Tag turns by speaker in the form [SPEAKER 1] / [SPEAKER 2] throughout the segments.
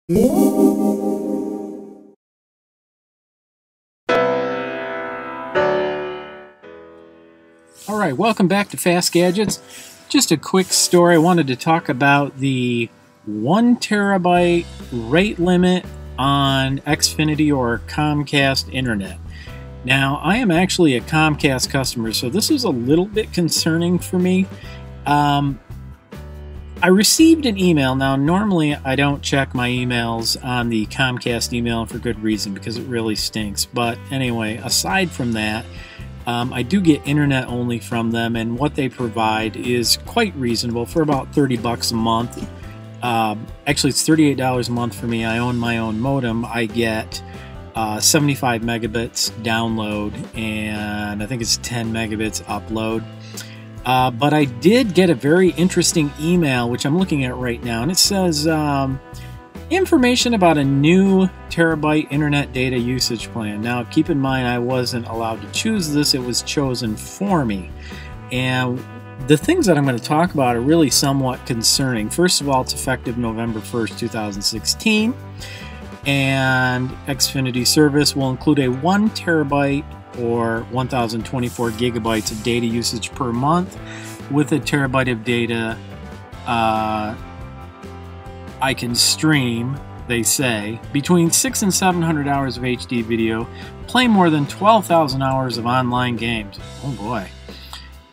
[SPEAKER 1] All right, welcome back to Fast Gadgets. Just a quick story. I wanted to talk about the 1 terabyte rate limit on Xfinity or Comcast internet. Now, I am actually a Comcast customer, so this is a little bit concerning for me. I received an email. Now, normally I don't check my emails on the Comcast email for good reason because it really stinks. But anyway, aside from that, I do get internet only from them, and what they provide is quite reasonable for about 30 bucks a month. Actually, it's $38 a month for me. I own my own modem. I get 75 megabits download, and I think it's 10 megabits upload. But I did get a very interesting email, which I'm looking at right now, and it says information about a new terabyte internet data usage plan. Now, keep in mind, I wasn't allowed to choose this. It was chosen for me. And the things that I'm going to talk about are really somewhat concerning. First of all, it's effective November 1st, 2016. And Xfinity service will include a 1 terabyte or 1024 gigabytes of data usage per month with a terabyte of data I can stream, they say, between 600 and 700 hours of HD video, play more than 12,000 hours of online games, oh boy,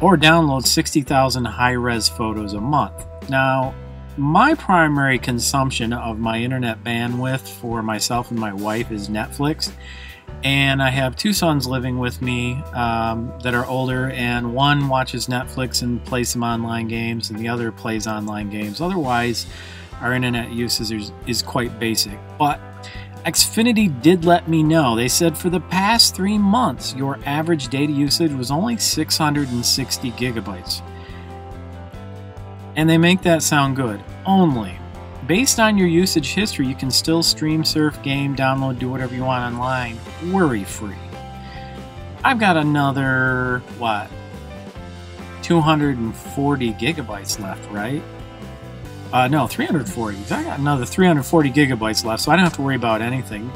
[SPEAKER 1] or download 60,000 high-res photos a month. Now, my primary consumption of my internet bandwidth for myself and my wife is Netflix. And I have 2 sons living with me that are older, and one watches Netflix and plays some online games, and the other plays online games. Otherwise, our internet usage is quite basic. But Xfinity did let me know. They said for the past 3 months, your average data usage was only 660 gigabytes. And they make that sound good. Only. Based on your usage history, you can still stream, surf, game, download, do whatever you want online, worry-free. I've got another, 240 gigabytes left, right? No, 340. I got another 340 gigabytes left, so I don't have to worry about anything.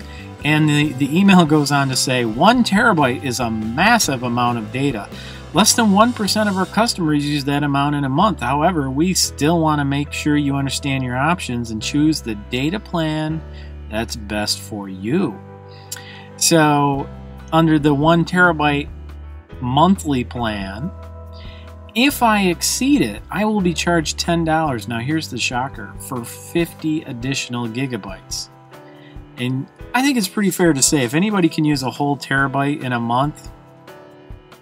[SPEAKER 1] And the email goes on to say, 1 terabyte is a massive amount of data. Less than 1% of our customers use that amount in a month. However, we still want to make sure you understand your options and choose the data plan that's best for you. So, under the 1 terabyte monthly plan, if I exceed it, I will be charged $10. Now, here's the shocker, for 50 additional gigabytes. And I think it's pretty fair to say if anybody can use a whole terabyte in a month,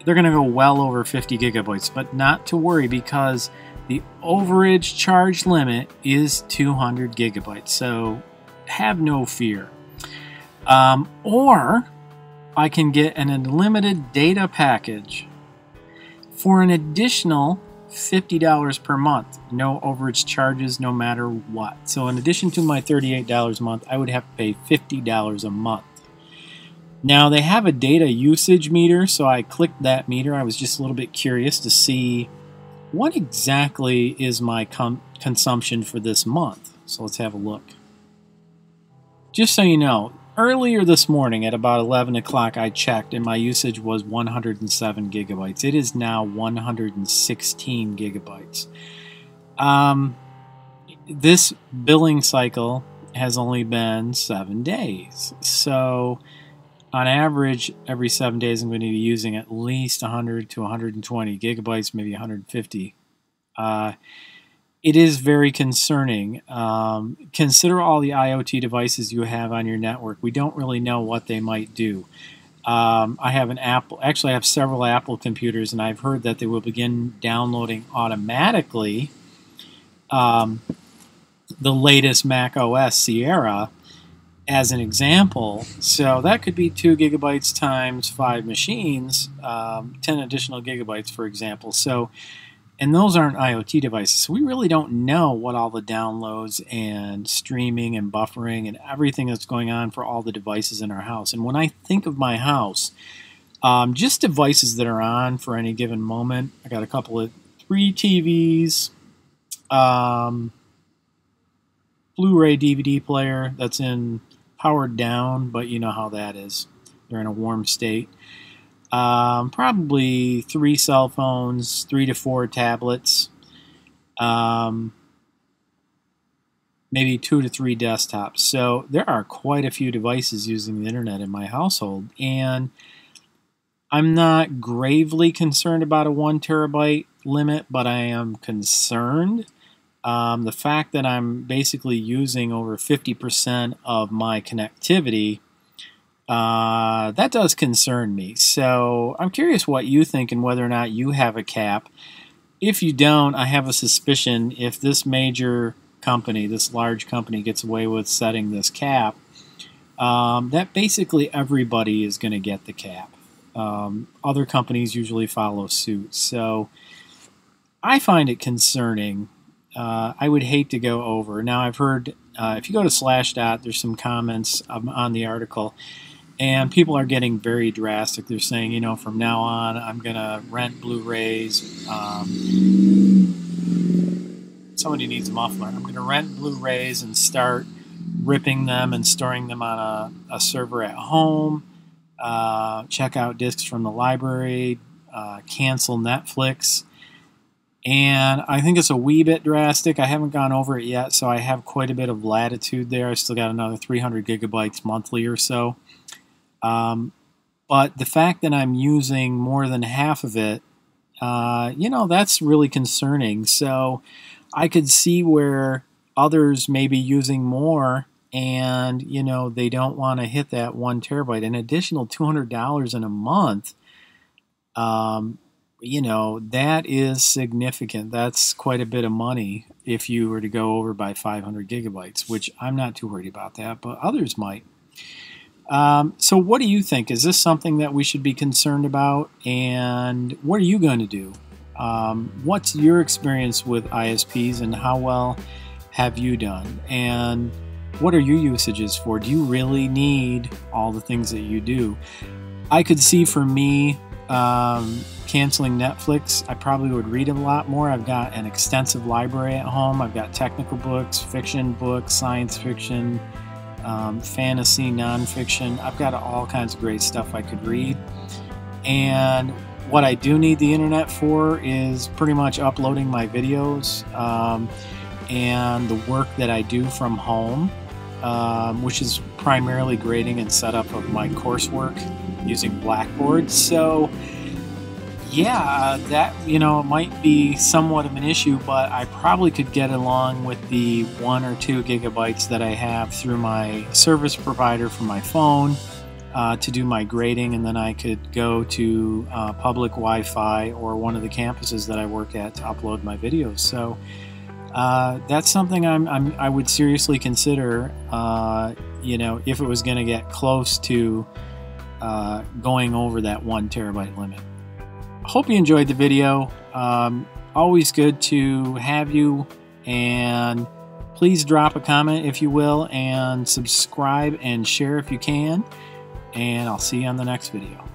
[SPEAKER 1] they're going to go well over 50 gigabytes, but not to worry because the overage charge limit is 200 gigabytes, so have no fear. Or I can get an unlimited data package for an additional $50 per month. No overage charges no matter what. So in addition to my $38 a month, I would have to pay $50 a month. Now, they have a data usage meter, so I clicked that meter. I was just a little bit curious to see what exactly is my consumption for this month. So let's have a look. Just so you know, earlier this morning at about 11 o'clock I checked and my usage was 107 gigabytes. It is now 116 gigabytes. This billing cycle has only been 7 days. So on average, every 7 days, I'm going to be using at least 100 to 120 gigabytes, maybe 150. It is very concerning. Consider all the IoT devices you have on your network. We don't really know what they might do. I have an Apple, actually I have several Apple computers, and I've heard that they will begin downloading automatically the latest Mac OS Sierra as an example. So that could be 2 gigabytes times 5 machines, 10 additional gigabytes, for example. So, and those aren't IoT devices. So we really don't know what all the downloads and streaming and buffering and everything that's going on for all the devices in our house. And when I think of my house, just devices that are on for any given moment, I got a couple of 3 TVs, Blu-ray DVD player that's in powered down, but you know how that is. They're in a warm state. Probably 3 cell phones, 3 to 4 tablets, maybe 2 to 3 desktops. So there are quite a few devices using the internet in my household, and I'm not gravely concerned about a 1 terabyte limit, but I am concerned. The fact that I'm basically using over 50% of my connectivity, that does concern me. So I'm curious what you think and whether or not you have a cap. If you don't, I have a suspicion if this major company, this large company, gets away with setting this cap, that basically everybody is going to get the cap. Other companies usually follow suit. So I find it concerning. I would hate to go over. Now, I've heard, if you go to Slashdot, there's some comments on the article, and people are getting very drastic. They're saying, you know, from now on, I'm going to rent Blu-rays. Somebody needs a muffler. I'm going to rent Blu-rays and start ripping them and storing them on a server at home, check out discs from the library, cancel Netflix. And I think it's a wee bit drastic. I haven't gone over it yet, so I have quite a bit of latitude there. I still got another 300 gigabytes monthly or so. But the fact that I'm using more than half of it, you know, that's really concerning. So I could see where others may be using more and, you know, they don't want to hit that 1 terabyte. An additional $200 in a month, you know, that is significant. That's quite a bit of money if you were to go over by 500 gigabytes, which I'm not too worried about that, but others might. So what do you think? Is this something that we should be concerned about? And what are you going to do? What's your experience with ISPs and how well have you done? And what are your usages for? Do you really need all the things that you do? I could see for me, canceling Netflix, I probably would read a lot more. I've got an extensive library at home. I've got technical books, fiction books, science fiction, fantasy, nonfiction. I've got all kinds of great stuff I could read. And what I do need the internet for is pretty much uploading my videos and the work that I do from home, which is primarily grading and setup of my coursework using Blackboard. So yeah, that, you know, might be somewhat of an issue, but I probably could get along with the 1 or 2 gigabytes that I have through my service provider for my phone to do my grading, and then I could go to public Wi-Fi or one of the campuses that I work at to upload my videos. So that's something I would seriously consider, you know, if it was going to get close to going over that 1 terabyte limit. Hope you enjoyed the video. Always good to have you, and please drop a comment if you will, and subscribe and share if you can, and I'll see you on the next video.